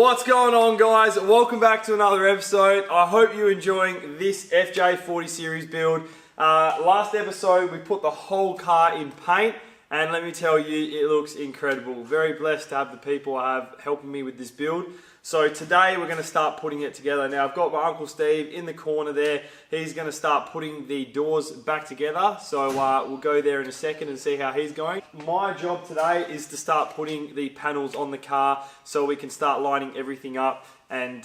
What's going on, guys? Welcome back to another episode. I hope you're enjoying this FJ40 series build. Last episode we put the whole car in paint, and let me tell you, it looks incredible. Very blessed to have the people I have helping me with this build. So today we're going to start putting it together. Now I've got my Uncle Steve in the corner there. He's going to start putting the doors back together. So we'll go there in a second and see how he's going. My job today is to start putting the panels on the car so we can start lining everything up and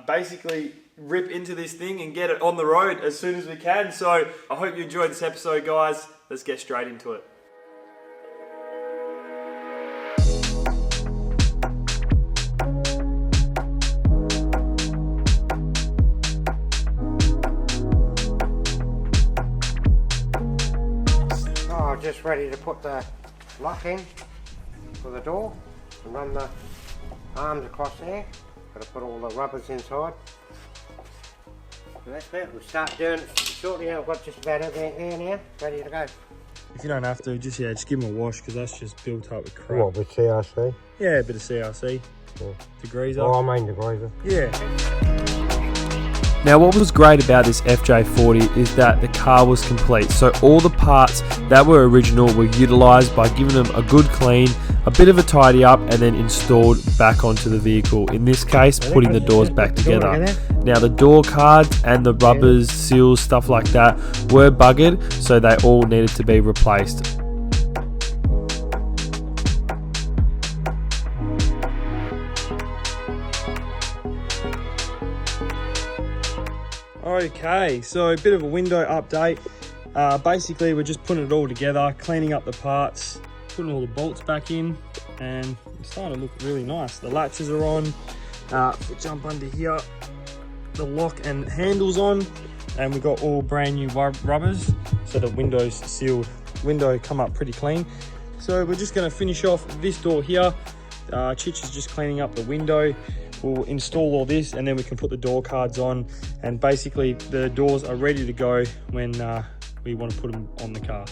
basically rip into this thing and get it on the road as soon as we can. So I hope you enjoyed this episode, guys. Let's get straight into it. Just ready to put the lock in for the door and run the arms across there. Got to put all the rubbers inside. So that's it. We'll start doing it shortly. I've got just about everything there now, ready to go. If you don't have to, just give them a wash because that's just built up with crap. What, with CRC? Yeah, a bit of CRC. Yeah. Degreaser. Oh, I mean degreaser. Yeah. Now what was great about this FJ40 is that the car was complete, so all the parts that were original were utilised by giving them a good clean, a bit of a tidy up, and then installed back onto the vehicle. In this case, putting the doors back together. Now the door cards and the rubbers, seals, stuff like that were buggered, so they all needed to be replaced. Okay, so a bit of a window update. Basically, we're just putting it all together, cleaning up the parts, putting all the bolts back in, and it's starting to look really nice. The latches are on. If we jump under here, the lock and handles on, and we've got all brand new rubbers, so the window's sealed. Window come up pretty clean. So we're just going to finish off this door here. Chich is just cleaning up the window. We'll install all this and then we can put the door cards on, and basically the doors are ready to go when we want to put them on the car.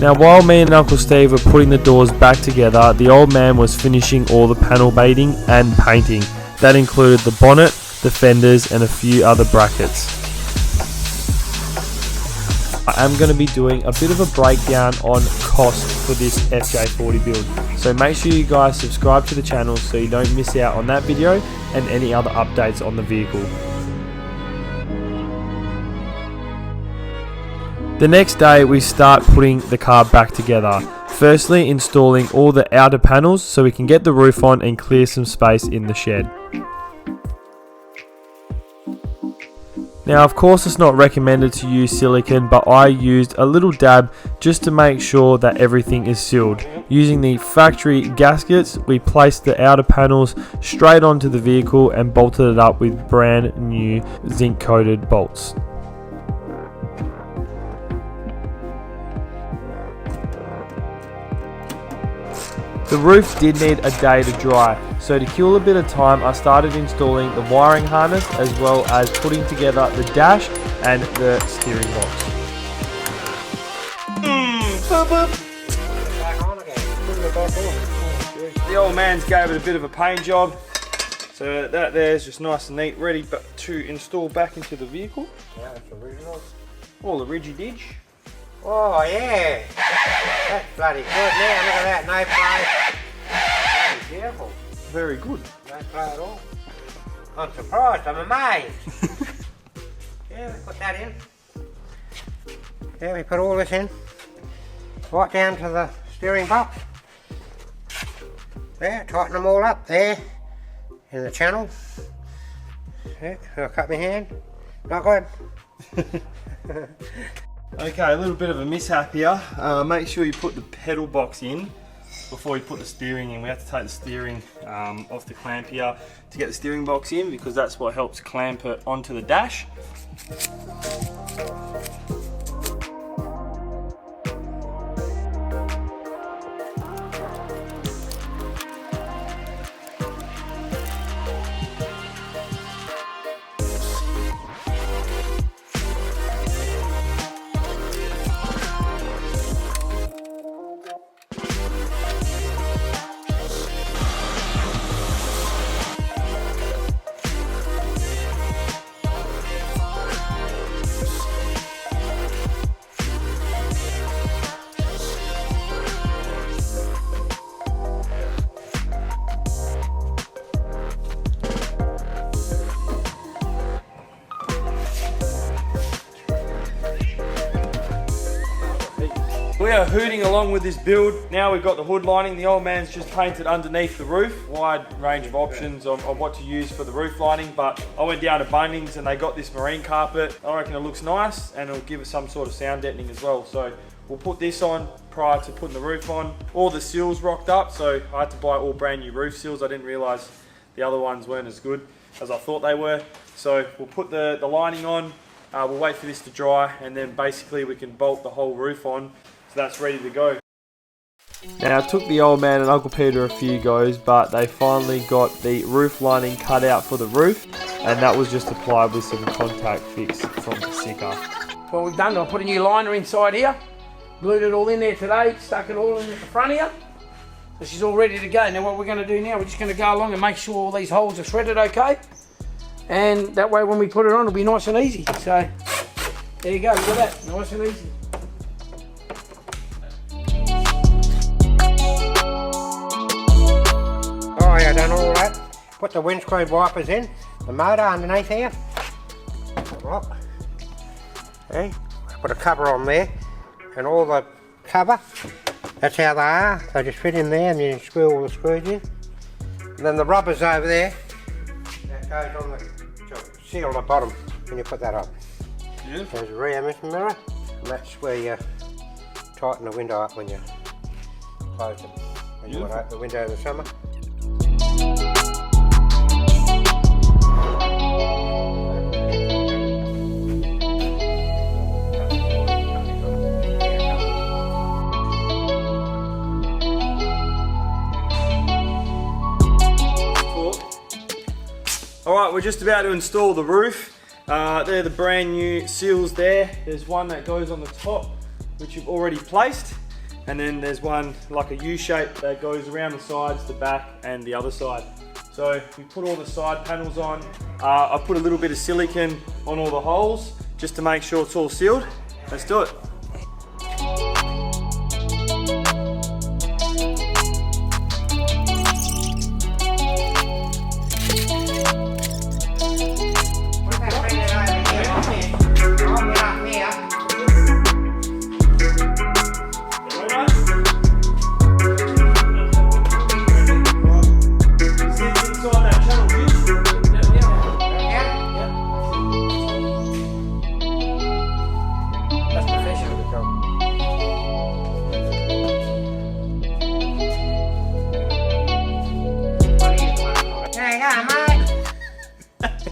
Now while me and Uncle Steve were putting the doors back together, the old man was finishing all the panel baiting and painting. That included the bonnet, the fenders and a few other brackets. I am going to be doing a bit of a breakdown on cost for this FJ40 build, so make sure you guys subscribe to the channel so you don't miss out on that video and any other updates on the vehicle. The next day we start putting the car back together, firstly installing all the outer panels so we can get the roof on and clear some space in the shed. Now of course it's not recommended to use silicone, but I used a little dab just to make sure that everything is sealed. Using the factory gaskets, we placed the outer panels straight onto the vehicle and bolted it up with brand new zinc coated bolts. The roof did need a day to dry, so to kill a bit of time I started installing the wiring harness as well as putting together the dash and the steering box. The old man's gave it a bit of a paint job, so that there's just nice and neat, ready to install back into the vehicle. Yeah, that's original. All the ridgy-dig. Oh yeah, that's bloody good now, look at that, no play. That's beautiful. Very good. No play at all. I'm surprised, I'm amazed. Yeah, we put that in. Yeah, we put all this in. Right down to the steering box. There, tighten them all up there in the channel. Yeah, I'll cut my hand. Not good. Okay, a little bit of a mishap here. Make sure you put the pedal box in before you put the steering in. We have to take the steering off the clamp here to get the steering box in, because that's what helps clamp it onto the dash. we are hooting along with this build. Now we've got the hood lining. The old man's just painted underneath the roof. Wide range of options on what to use for the roof lining, but I went down to Bunnings and they got this marine carpet. I reckon it looks nice and it'll give us some sort of sound deadening as well. So we'll put this on prior to putting the roof on. All the seals rocked up, so I had to buy all brand new roof seals. I didn't realise the other ones weren't as good as I thought they were. So we'll put the lining on. We'll wait for this to dry and then basically we can bolt the whole roof on, so that's ready to go. Now it took the old man and Uncle Peter a few goes, but they finally got the roof lining cut out for the roof, and that was just applied with some contact fix from the sticker. What we've done, I put a new liner inside here, glued it all in there today, stuck it all in at the front here, so she's all ready to go. Now what we're going to do now, we're just going to go along and make sure all these holes are threaded okay. And that way when we put it on, it'll be nice and easy. So, there you go, look at that, nice and easy. Oh yeah, done all that. Put the windscreen wipers in, the motor underneath here. Look. See? Put a cover on there, and all the cover, that's how they are. They just fit in there and you screw all the screws in. And then the rubber's over there, that goes on the seal the bottom when you put that up. Yeah. There's a rear mirror, and that's where you tighten the window up when you close it. When you want to open the window in the summer. Alright, we're just about to install the roof. They're the brand new seals there. There's one that goes on the top, which you've already placed. And then there's one like a U shape that goes around the sides, the back and the other side. So we put all the side panels on. I put a little bit of silicone on all the holes just to make sure it's all sealed. Let's do it.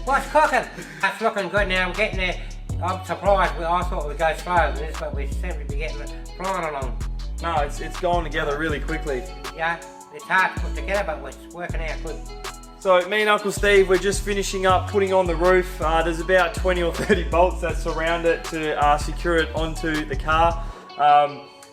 What's cooking? That's looking good now. I'm getting there. I'm surprised. I thought we'd go slower than this, but we seem to be getting it flying along. No, it's going together really quickly. Yeah, it's hard to put together, but it's working out good. So me and Uncle Steve, we're just finishing up putting on the roof. There's about 20 or 30 bolts that surround it to secure it onto the car.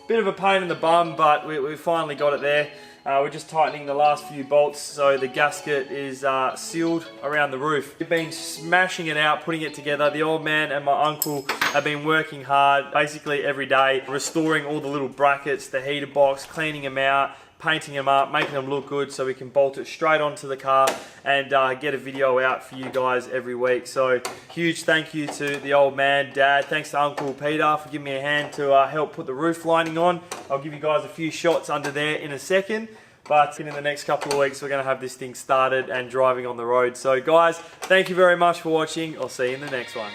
Bit of a pain in the bum, but we finally got it there. We're just tightening the last few bolts so the gasket is sealed around the roof. We've been smashing it out, putting it together. The old man and my uncle have been working hard basically every day, restoring all the little brackets, the heater box, cleaning them out, painting them up, making them look good so we can bolt it straight onto the car and get a video out for you guys every week. So huge thank you to the old man, Dad. Thanks to Uncle Peter for giving me a hand to help put the roof lining on. I'll give you guys a few shots under there in a second. But in the next couple of weeks, we're going to have this thing started and driving on the road. So guys, thank you very much for watching. I'll see you in the next one.